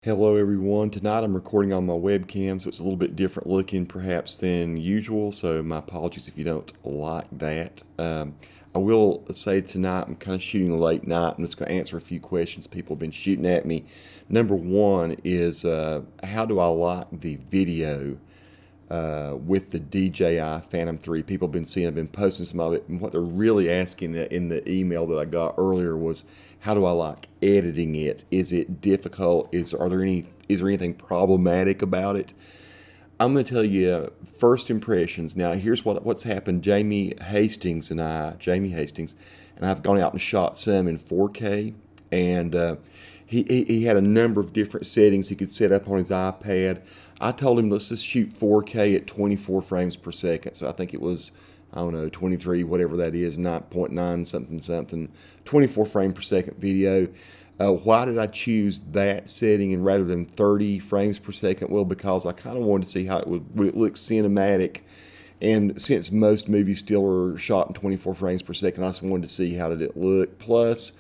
Hello everyone. Tonight I'm recording on my webcam, so it's a little bit different looking perhaps than usual, so my apologies if you don't like that. I will say tonight I'm kind of shooting late night. I'm just going to answer a few questions people have been shooting at me. Number one is how do I like the video with the DJI Phantom 3. People have been seeing, I've been posting some of it, and what they're really asking in the email that I got earlier was, how do I like editing it? Is it difficult? Is there anything problematic about it? I'm going to tell you first impressions. Now, here's what's happened. Jamie Hastings and I've gone out and shot some in 4K, and he had a number of different settings he could set up on his iPad. I told him, let's just shoot 4K at 24 frames per second. So I think it was, I don't know, 23, whatever that is, 9.9 something, 24 frame per second video. Why did I choose that setting and rather than 30 frames per second? Well, because I kind of wanted to see how would it look cinematic. And since most movies still are shot in 24 frames per second, I just wanted to see how did it look. Plus,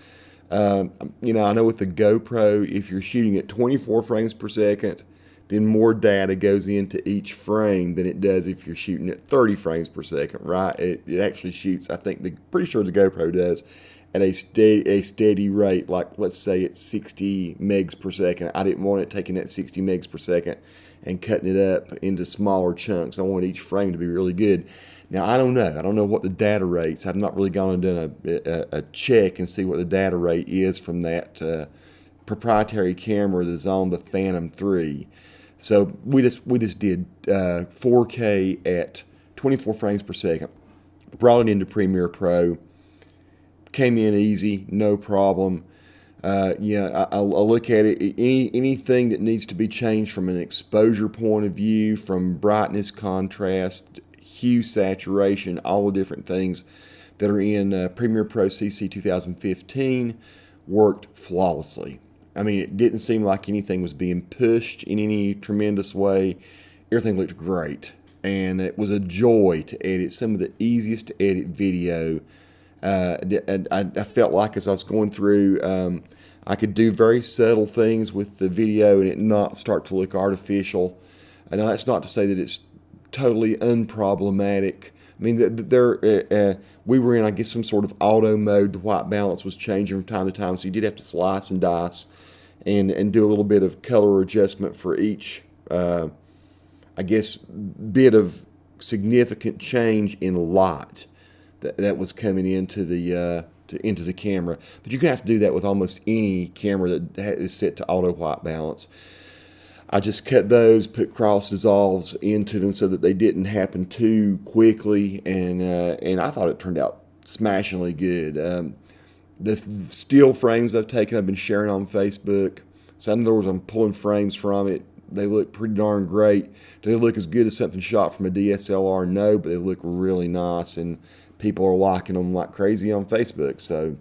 I know with the GoPro, if you're shooting at 24 frames per second, then more data goes into each frame than it does if you're shooting at 30 frames per second, right? It actually shoots, pretty sure the GoPro does, at a steady rate, like let's say it's 60 megs per second. I didn't want it taking that 60 megs per second and cutting it up into smaller chunks. I want each frame to be really good. Now, I don't know. I don't know what the data rates. I've not really gone and done a check and see what the data rate is from that proprietary camera that's on the Phantom 3. So we just did 4K at 24 frames per second, brought it into Premiere Pro, came in easy, no problem. I'll look at it. Anything that needs to be changed from an exposure point of view, from brightness, contrast, hue, saturation, all the different things that are in Premiere Pro CC 2015 worked flawlessly. I mean, it didn't seem like anything was being pushed in any tremendous way. Everything looked great, and it was a joy to edit. Some of the easiest to edit video. And I felt like as I was going through, I could do very subtle things with the video and it not start to look artificial. And that's not to say that it's totally unproblematic. I mean, we were in, I guess, some sort of auto mode. The white balance was changing from time to time, so you did have to slice and dice and do a little bit of color adjustment for each, bit of significant change in light that was coming into the camera. But you're gonna have to do that with almost any camera that is set to auto white balance. I just cut those, put cross dissolves into them so that they didn't happen too quickly, and I thought it turned out smashingly good. The still frames I've taken, I've been sharing on Facebook. So in other words, I'm pulling frames from it. They look pretty darn great. Do they look as good as something shot from a DSLR? No, but they look really nice, and people are liking them like crazy on Facebook. So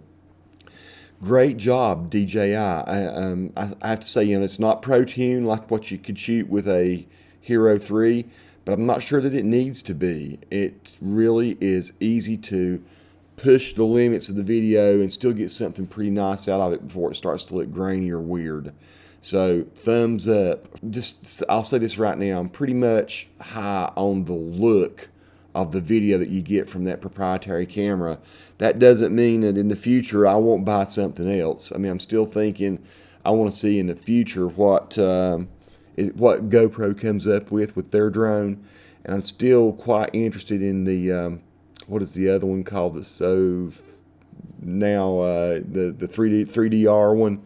great job, DJI. I have to say, it's not Pro Tune like what you could shoot with a Hero 3, but I'm not sure that it needs to be. It really is easy to push the limits of the video and still get something pretty nice out of it before it starts to look grainy or weird. So thumbs up. I'll say this right now, I'm pretty much high on the look of the video that you get from that proprietary camera. That doesn't mean that in the future I won't buy something else. I mean, I'm still thinking I want to see in the future what GoPro comes up with their drone, and I'm still quite interested in the what is the other one called? The the 3DR one.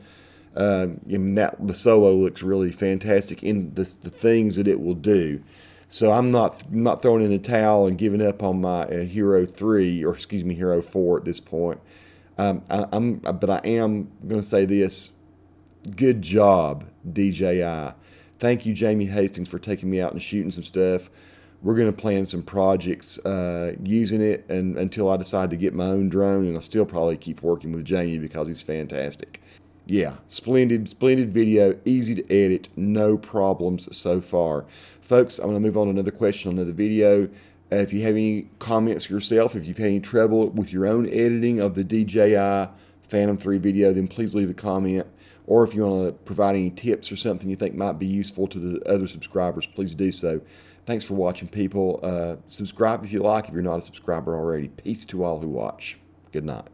The Solo looks really fantastic in the things that it will do. So I'm not throwing in the towel and giving up on my Hero 3, or excuse me, Hero 4 at this point. But I am going to say this: good job, DJI. Thank you, Jamie Hastings, for taking me out and shooting some stuff. We're going to plan some projects using it until I decide to get my own drone, and I'll still probably keep working with Jamie because he's fantastic. Yeah, splendid video, easy to edit, no problems so far. Folks, I'm going to move on to another question on another video. If you have any comments yourself, if you've had any trouble with your own editing of the DJI Phantom 3 video, then please leave a comment. or if you want to provide any tips or something you think might be useful to the other subscribers, please do so. Thanks for watching, people. Subscribe if you like, if you're not a subscriber already. Peace to all who watch. Good night.